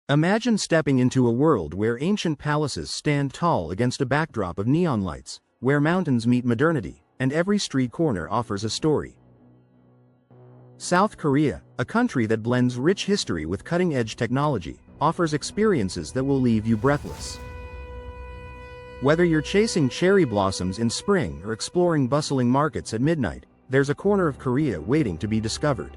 Imagine stepping into a world where ancient palaces stand tall against a backdrop of neon lights, where mountains meet modernity, and every street corner offers a story. South Korea, a country that blends rich history with cutting-edge technology, offers experiences that will leave you breathless. Whether you're chasing cherry blossoms in spring or exploring bustling markets at midnight, there's a corner of Korea waiting to be discovered.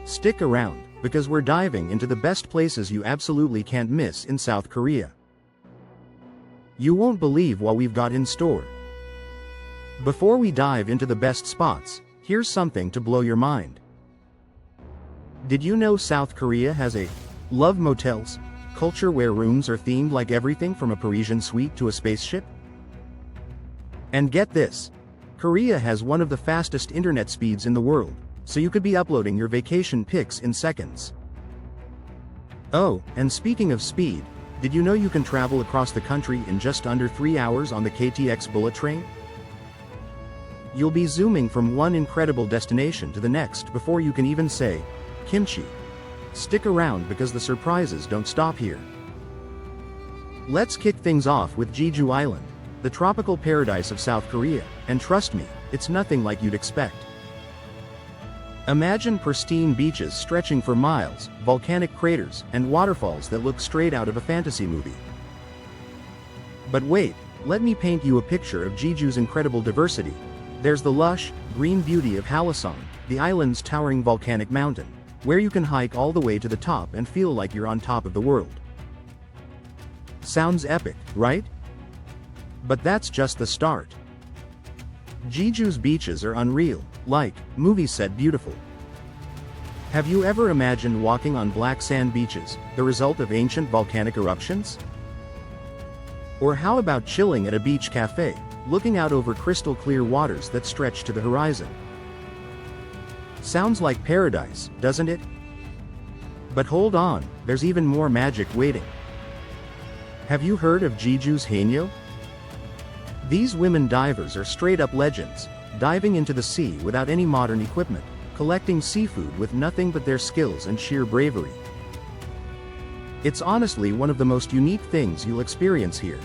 Stick around, because we're diving into the best places you absolutely can't miss in South Korea. You won't believe what we've got in store. Before we dive into the best spots, here's something to blow your mind. Did you know South Korea has a love motels culture where rooms are themed like everything from a Parisian suite to a spaceship? And get this, Korea has one of the fastest internet speeds in the world, so you could be uploading your vacation pics in seconds. Oh, and speaking of speed, did you know you can travel across the country in just under 3 hours on the KTX bullet train? You'll be zooming from one incredible destination to the next before you can even say, kimchi. Stick around because the surprises don't stop here. Let's kick things off with Jeju Island, the tropical paradise of South Korea, and trust me, it's nothing like you'd expect. Imagine pristine beaches stretching for miles, volcanic craters, and waterfalls that look straight out of a fantasy movie. But wait, let me paint you a picture of Jeju's incredible diversity. There's the lush, green beauty of Hwasong, the island's towering volcanic mountain, where you can hike all the way to the top and feel like you're on top of the world. Sounds epic, right? But that's just the start. Jeju's beaches are unreal, like movie set beautiful. Have you ever imagined walking on black sand beaches, the result of ancient volcanic eruptions? Or how about chilling at a beach cafe, looking out over crystal clear waters that stretch to the horizon? Sounds like paradise, doesn't it? But hold on, there's even more magic waiting. Have you heard of Jeju's Haenyeo? These women divers are straight-up legends, diving into the sea without any modern equipment, collecting seafood with nothing but their skills and sheer bravery. It's honestly one of the most unique things you'll experience here.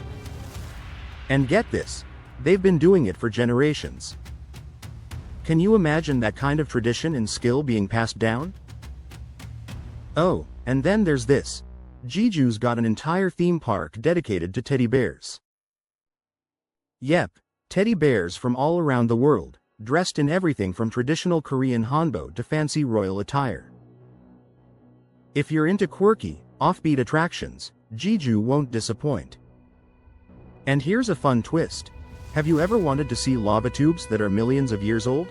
And get this, they've been doing it for generations. Can you imagine that kind of tradition and skill being passed down? Oh, and then there's this. Jeju's got an entire theme park dedicated to teddy bears. Yep, teddy bears from all around the world, dressed in everything from traditional Korean hanbok to fancy royal attire. If you're into quirky, offbeat attractions, Jeju won't disappoint. And here's a fun twist. Have you ever wanted to see lava tubes that are millions of years old?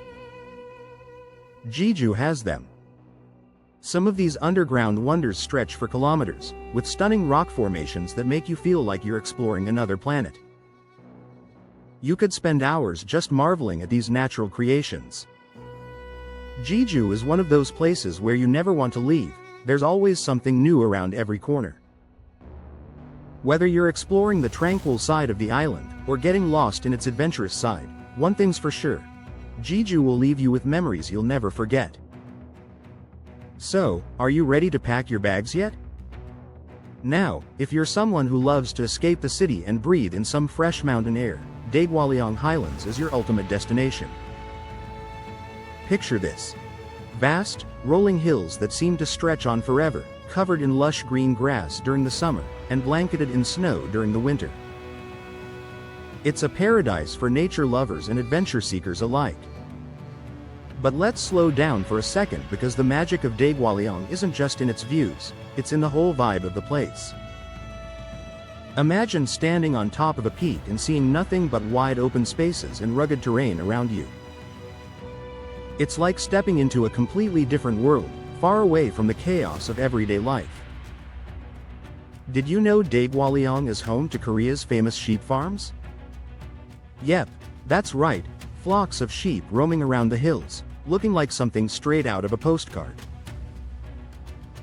Jeju has them. Some of these underground wonders stretch for kilometers, with stunning rock formations that make you feel like you're exploring another planet. You could spend hours just marveling at these natural creations. Jeju is one of those places where you never want to leave, there's always something new around every corner. Whether you're exploring the tranquil side of the island, or getting lost in its adventurous side, one thing's for sure. Jeju will leave you with memories you'll never forget. So, are you ready to pack your bags yet? Now, if you're someone who loves to escape the city and breathe in some fresh mountain air, Daegwalyeong Highlands is your ultimate destination. Picture this. Vast, rolling hills that seem to stretch on forever, covered in lush green grass during the summer, and blanketed in snow during the winter. It's a paradise for nature lovers and adventure seekers alike. But let's slow down for a second because the magic of Daegwalyeong isn't just in its views, it's in the whole vibe of the place. Imagine standing on top of a peak and seeing nothing but wide open spaces and rugged terrain around you. It's like stepping into a completely different world, far away from the chaos of everyday life. Did you know Daegwalyeong is home to Korea's famous sheep farms? Yep, that's right, flocks of sheep roaming around the hills, looking like something straight out of a postcard.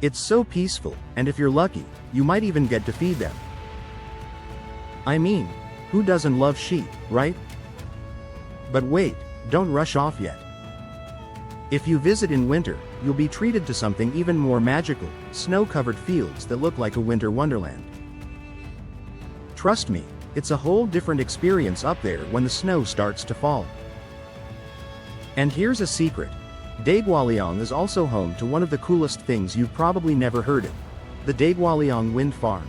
It's so peaceful, and if you're lucky, you might even get to feed them. I mean, who doesn't love sheep, right? But wait, don't rush off yet. If you visit in winter, you'll be treated to something even more magical, snow-covered fields that look like a winter wonderland. Trust me, it's a whole different experience up there when the snow starts to fall. And here's a secret. Daegwallyeong is also home to one of the coolest things you've probably never heard of, the Daegwallyeong Wind Farm.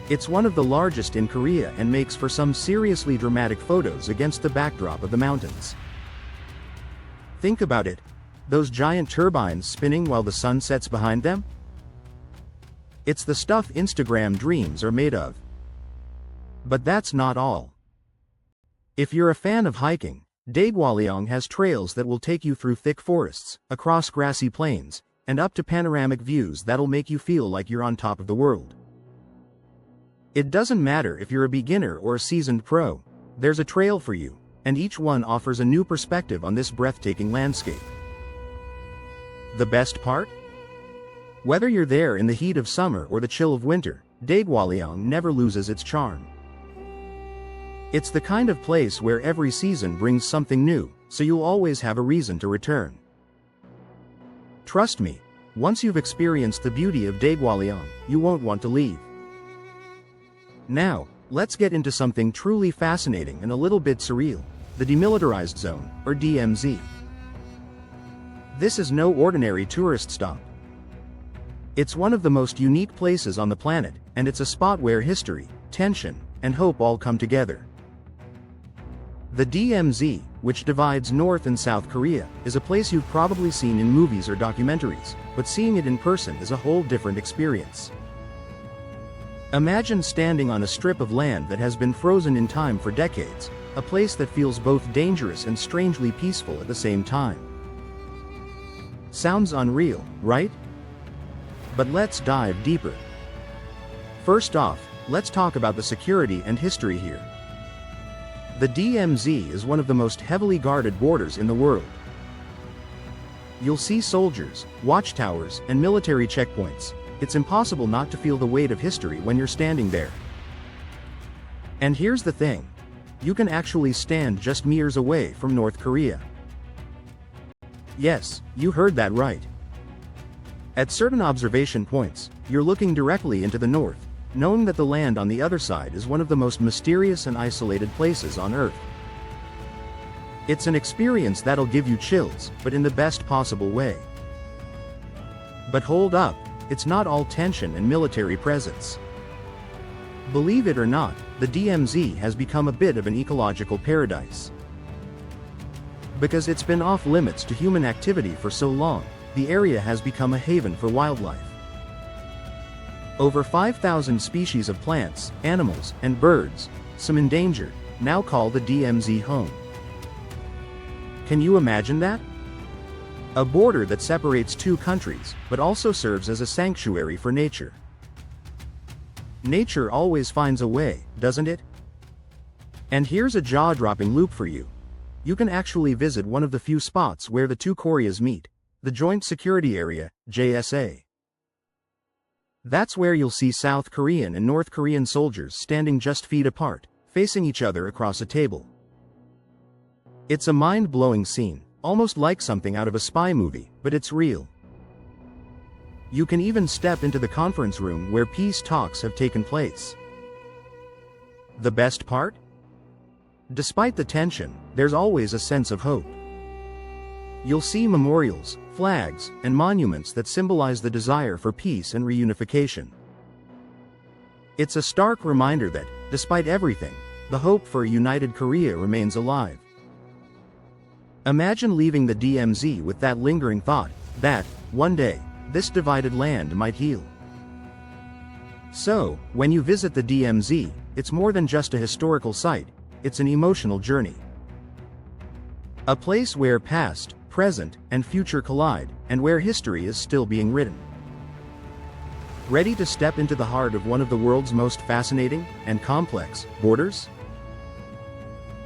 It's one of the largest in Korea and makes for some seriously dramatic photos against the backdrop of the mountains. Think about it. Those giant turbines spinning while the sun sets behind them? It's the stuff Instagram dreams are made of. But that's not all. If you're a fan of hiking, Daegwallyeong has trails that will take you through thick forests, across grassy plains, and up to panoramic views that'll make you feel like you're on top of the world. It doesn't matter if you're a beginner or a seasoned pro, there's a trail for you, and each one offers a new perspective on this breathtaking landscape. The best part? Whether you're there in the heat of summer or the chill of winter, Daegwallyeong never loses its charm. It's the kind of place where every season brings something new, so you'll always have a reason to return. Trust me, once you've experienced the beauty of Daegwallyeong, you won't want to leave. Now, let's get into something truly fascinating and a little bit surreal, the Demilitarized Zone, or DMZ. This is no ordinary tourist stop. It's one of the most unique places on the planet, and it's a spot where history, tension, and hope all come together. The DMZ, which divides North and South Korea, is a place you've probably seen in movies or documentaries, but seeing it in person is a whole different experience. Imagine standing on a strip of land that has been frozen in time for decades, a place that feels both dangerous and strangely peaceful at the same time. Sounds unreal, right? But let's dive deeper. First off, let's talk about the security and history here. The DMZ is one of the most heavily guarded borders in the world. You'll see soldiers, watchtowers, and military checkpoints. It's impossible not to feel the weight of history when you're standing there. And here's the thing. You can actually stand just meters away from North Korea. Yes, you heard that right. At certain observation points, you're looking directly into the north, knowing that the land on the other side is one of the most mysterious and isolated places on Earth. It's an experience that'll give you chills, but in the best possible way. But hold up, it's not all tension and military presence. Believe it or not, the DMZ has become a bit of an ecological paradise. Because it's been off limits to human activity for so long, the area has become a haven for wildlife. Over 5,000 species of plants, animals, and birds, some endangered, now call the DMZ home. Can you imagine that? A border that separates two countries, but also serves as a sanctuary for nature. Nature always finds a way, doesn't it? And here's a jaw-dropping loop for you. You can actually visit one of the few spots where the two Koreas meet, the Joint Security Area, JSA. That's where you'll see South Korean and North Korean soldiers standing just feet apart, facing each other across a table. It's a mind-blowing scene, almost like something out of a spy movie, but it's real. You can even step into the conference room where peace talks have taken place. The best part? Despite the tension, there's always a sense of hope. You'll see memorials, flags, and monuments that symbolize the desire for peace and reunification. It's a stark reminder that, despite everything, the hope for a united Korea remains alive. Imagine leaving the DMZ with that lingering thought, that, one day, this divided land might heal. So, when you visit the DMZ, it's more than just a historical site, it's an emotional journey. A place where past, present, and future collide, and where history is still being written. Ready to step into the heart of one of the world's most fascinating and complex borders?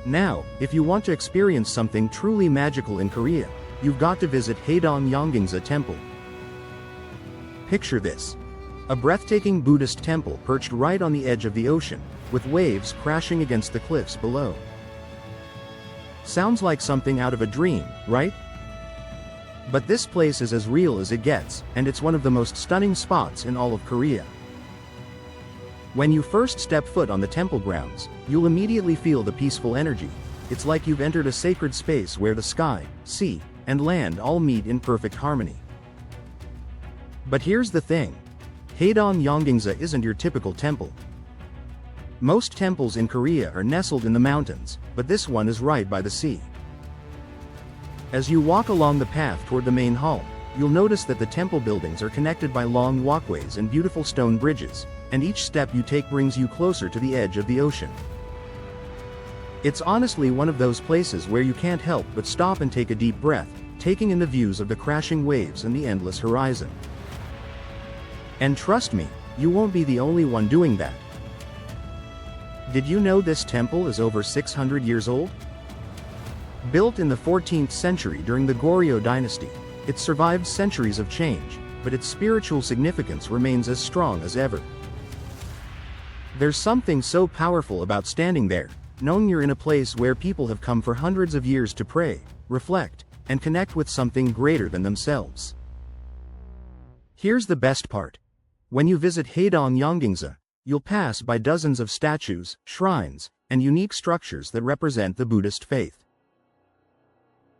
Now, if you want to experience something truly magical in Korea, you've got to visit Haedong Yeonggangsa Temple. Picture this. A breathtaking Buddhist temple perched right on the edge of the ocean, with waves crashing against the cliffs below. Sounds like something out of a dream, right? But this place is as real as it gets, and it's one of the most stunning spots in all of Korea. When you first step foot on the temple grounds, you'll immediately feel the peaceful energy. It's like you've entered a sacred space where the sky, sea, and land all meet in perfect harmony. But here's the thing. Haedong Yeonggangsa isn't your typical temple. Most temples in Korea are nestled in the mountains, but this one is right by the sea. As you walk along the path toward the main hall, you'll notice that the temple buildings are connected by long walkways and beautiful stone bridges, and each step you take brings you closer to the edge of the ocean. It's honestly one of those places where you can't help but stop and take a deep breath, taking in the views of the crashing waves and the endless horizon. And trust me, you won't be the only one doing that. Did you know this temple is over 600 years old? Built in the 14th century during the Goryeo dynasty, it survived centuries of change, but its spiritual significance remains as strong as ever. There's something so powerful about standing there, knowing you're in a place where people have come for hundreds of years to pray, reflect, and connect with something greater than themselves. Here's the best part. When you visit Haedong Yeonggangsa, you'll pass by dozens of statues, shrines, and unique structures that represent the Buddhist faith.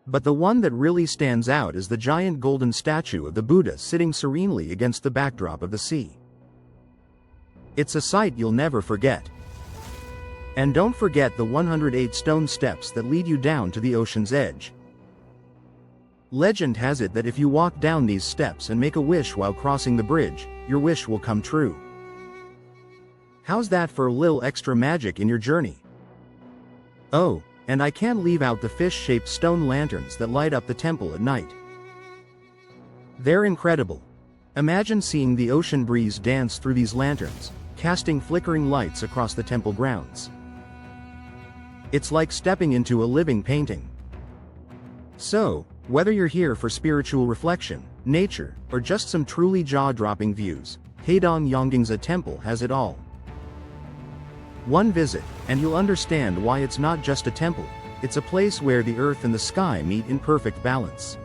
But the one that really stands out is the giant golden statue of the Buddha sitting serenely against the backdrop of the sea. It's a sight you'll never forget. And don't forget the 108 stone steps that lead you down to the ocean's edge. Legend has it that if you walk down these steps and make a wish while crossing the bridge, your wish will come true. How's that for a little extra magic in your journey? Oh, and I can't leave out the fish-shaped stone lanterns that light up the temple at night. They're incredible. Imagine seeing the ocean breeze dance through these lanterns, casting flickering lights across the temple grounds. It's like stepping into a living painting. So, whether you're here for spiritual reflection, nature, or just some truly jaw-dropping views, Haedong Yeonggangsa Temple has it all. One visit, and you'll understand why it's not just a temple, it's a place where the earth and the sky meet in perfect balance.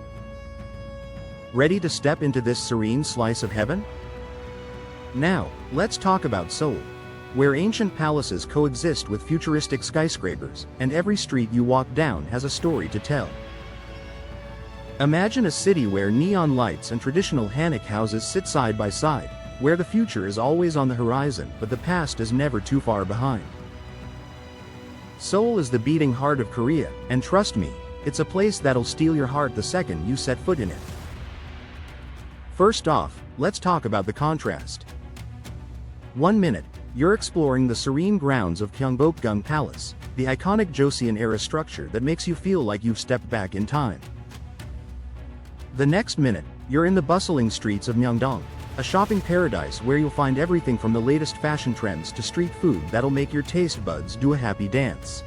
Ready to step into this serene slice of heaven? Now, let's talk about Seoul, where ancient palaces coexist with futuristic skyscrapers, and every street you walk down has a story to tell. Imagine a city where neon lights and traditional hanok houses sit side by side, where the future is always on the horizon but the past is never too far behind. Seoul is the beating heart of Korea, and trust me, it's a place that'll steal your heart the second you set foot in it. First off, let's talk about the contrast. 1 minute, you're exploring the serene grounds of Gyeongbokgung Palace, the iconic Joseon-era structure that makes you feel like you've stepped back in time. The next minute, you're in the bustling streets of Myeongdong, a shopping paradise where you'll find everything from the latest fashion trends to street food that'll make your taste buds do a happy dance.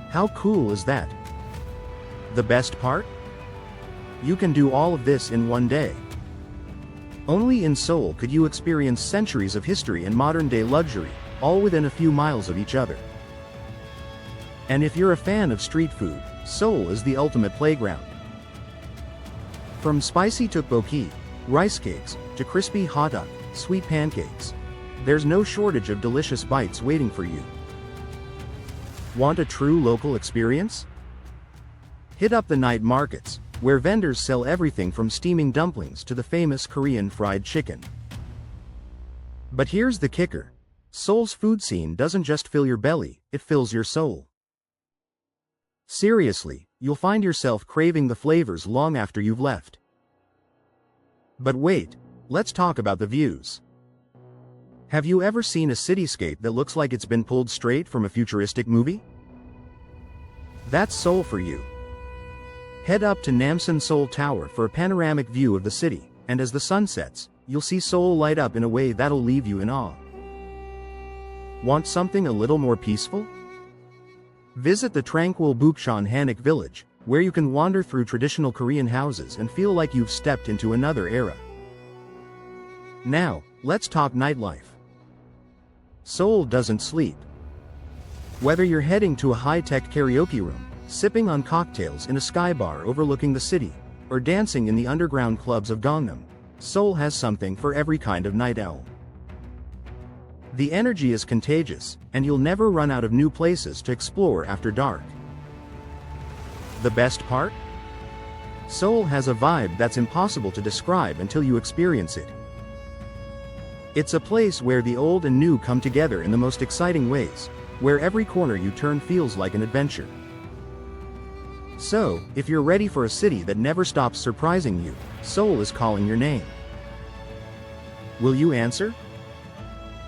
How cool is that? The best part? You can do all of this in one day. Only in Seoul could you experience centuries of history and modern-day luxury, all within a few miles of each other. And if you're a fan of street food, Seoul is the ultimate playground. From spicy tteokbokki, rice cakes, to crispy hotdog, sweet pancakes, there's no shortage of delicious bites waiting for you. Want a true local experience? Hit up the night markets, where vendors sell everything from steaming dumplings to the famous Korean fried chicken. But here's the kicker. Seoul's food scene doesn't just fill your belly, it fills your soul. Seriously, you'll find yourself craving the flavors long after you've left. But wait, let's talk about the views. Have you ever seen a cityscape that looks like it's been pulled straight from a futuristic movie? That's Seoul for you. Head up to Namsan Seoul Tower for a panoramic view of the city, and as the sun sets, you'll see Seoul light up in a way that'll leave you in awe. Want something a little more peaceful? Visit the tranquil Bukchon Hanok village, where you can wander through traditional Korean houses and feel like you've stepped into another era. Now, let's talk nightlife. Seoul doesn't sleep. Whether you're heading to a high-tech karaoke room, sipping on cocktails in a sky bar overlooking the city, or dancing in the underground clubs of Gangnam, Seoul has something for every kind of night owl. The energy is contagious, and you'll never run out of new places to explore after dark. The best part? Seoul has a vibe that's impossible to describe until you experience it. It's a place where the old and new come together in the most exciting ways, where every corner you turn feels like an adventure. So, if you're ready for a city that never stops surprising you, Seoul is calling your name. Will you answer?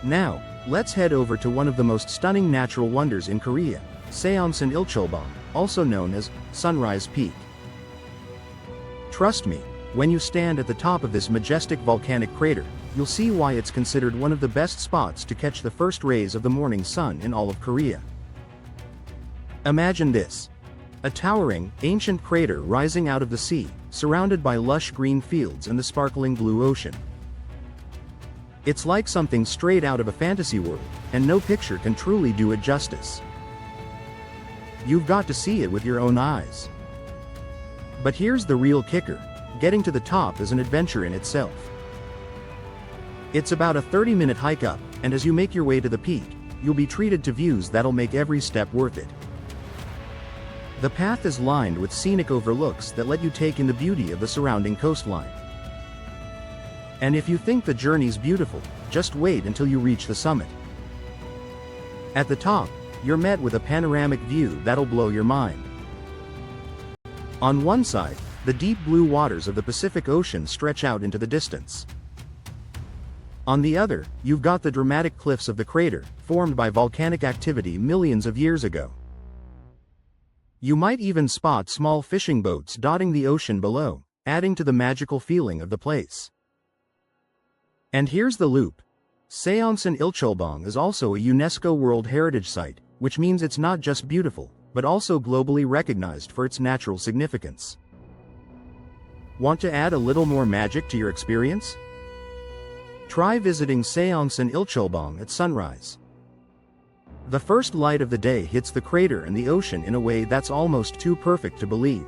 Now, let's head over to one of the most stunning natural wonders in Korea, Seonsan Ilchulbang, also known as Sunrise Peak. Trust me, when you stand at the top of this majestic volcanic crater, you'll see why it's considered one of the best spots to catch the first rays of the morning sun in all of Korea. Imagine this. A towering, ancient crater rising out of the sea, surrounded by lush green fields and the sparkling blue ocean. It's like something straight out of a fantasy world, and no picture can truly do it justice. You've got to see it with your own eyes. But here's the real kicker. Getting to the top is an adventure in itself. It's about a 30-minute hike up, and as you make your way to the peak, you'll be treated to views that'll make every step worth it. The path is lined with scenic overlooks that let you take in the beauty of the surrounding coastline. And if you think the journey's beautiful, just wait until you reach the summit. At the top, you're met with a panoramic view that'll blow your mind. On one side, the deep blue waters of the Pacific Ocean stretch out into the distance. On the other, you've got the dramatic cliffs of the crater, formed by volcanic activity millions of years ago. You might even spot small fishing boats dotting the ocean below, adding to the magical feeling of the place. And here's the loop. Seonsan Ilchulbang is also a UNESCO World Heritage Site, which means it's not just beautiful, but also globally recognized for its natural significance. Want to add a little more magic to your experience? Try visiting Seonsan Ilchulbang at sunrise. The first light of the day hits the crater and the ocean in a way that's almost too perfect to believe.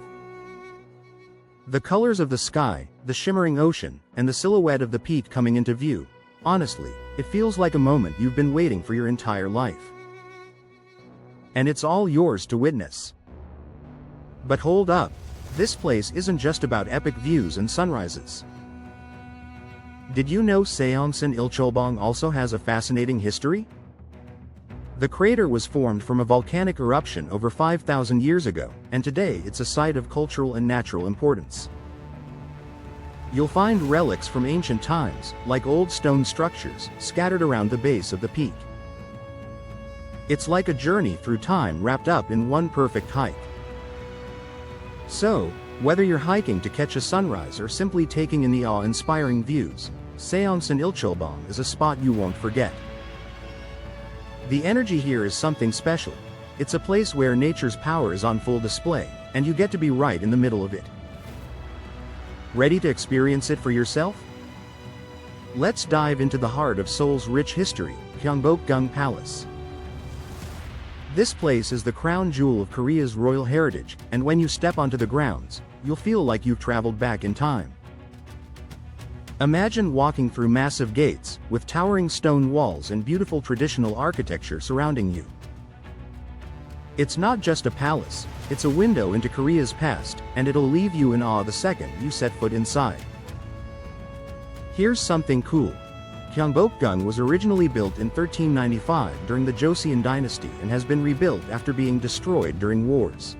The colors of the sky, the shimmering ocean, and the silhouette of the peak coming into view, honestly, it feels like a moment you've been waiting for your entire life. And it's all yours to witness. But hold up, this place isn't just about epic views and sunrises. Did you know Seonsan Ilchulbang also has a fascinating history? The crater was formed from a volcanic eruption over 5,000 years ago, and today it's a site of cultural and natural importance. You'll find relics from ancient times, like old stone structures, scattered around the base of the peak. It's like a journey through time wrapped up in one perfect hike. So, whether you're hiking to catch a sunrise or simply taking in the awe-inspiring views, Seonsan Ilchulbang is a spot you won't forget. The energy here is something special. It's a place where nature's power is on full display, and you get to be right in the middle of it. Ready to experience it for yourself? Let's dive into the heart of Seoul's rich history, Gyeongbokgung Palace. This place is the crown jewel of Korea's royal heritage, and when you step onto the grounds, you'll feel like you've traveled back in time. Imagine walking through massive gates, with towering stone walls and beautiful traditional architecture surrounding you. It's not just a palace, it's a window into Korea's past, and it'll leave you in awe the second you set foot inside. Here's something cool. Gyeongbokgung was originally built in 1395 during the Joseon dynasty and has been rebuilt after being destroyed during wars.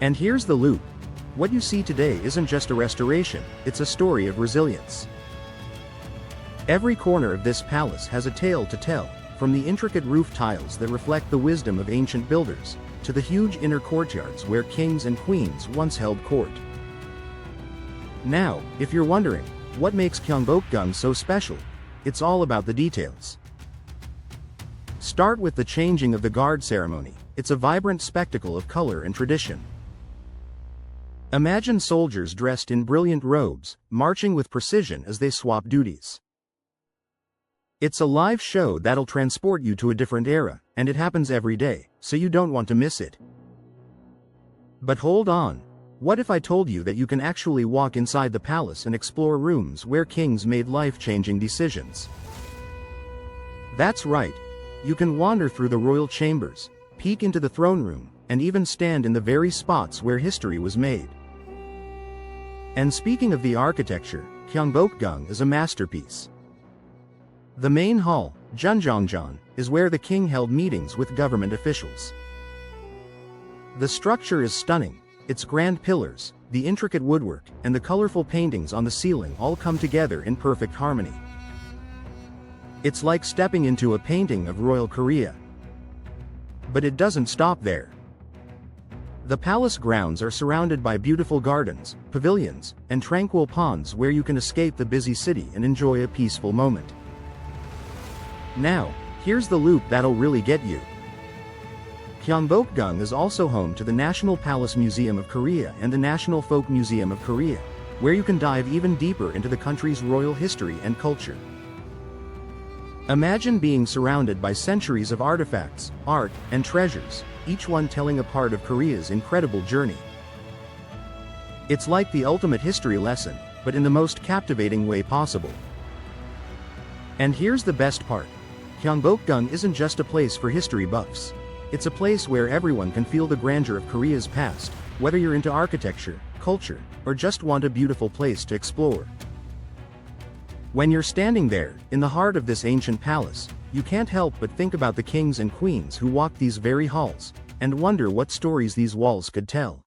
And here's the loop. What you see today isn't just a restoration, it's a story of resilience. Every corner of this palace has a tale to tell, from the intricate roof tiles that reflect the wisdom of ancient builders, to the huge inner courtyards where kings and queens once held court. Now, if you're wondering, what makes Gyeongbokgung so special? It's all about the details. Start with the changing of the guard ceremony. It's a vibrant spectacle of color and tradition. Imagine soldiers dressed in brilliant robes, marching with precision as they swap duties. It's a live show that'll transport you to a different era, and it happens every day, so you don't want to miss it. But hold on. What if I told you that you can actually walk inside the palace and explore rooms where kings made life-changing decisions? That's right. You can wander through the royal chambers, peek into the throne room, and even stand in the very spots where history was made. And speaking of the architecture, Gyeongbokgung is a masterpiece. The main hall, Junjongjeon, is where the king held meetings with government officials. The structure is stunning. Its grand pillars, the intricate woodwork, and the colorful paintings on the ceiling all come together in perfect harmony. It's like stepping into a painting of Royal Korea. But it doesn't stop there. The palace grounds are surrounded by beautiful gardens, pavilions, and tranquil ponds where you can escape the busy city and enjoy a peaceful moment. Now, here's the loop that'll really get you. Gyeongbokgung is also home to the National Palace Museum of Korea and the National Folk Museum of Korea, where you can dive even deeper into the country's royal history and culture. Imagine being surrounded by centuries of artifacts, art, and treasures, each one telling a part of Korea's incredible journey. It's like the ultimate history lesson, but in the most captivating way possible. And here's the best part. Gyeongbokgung isn't just a place for history buffs. It's a place where everyone can feel the grandeur of Korea's past, whether you're into architecture, culture, or just want a beautiful place to explore. When you're standing there, in the heart of this ancient palace, you can't help but think about the kings and queens who walked these very halls, and wonder what stories these walls could tell.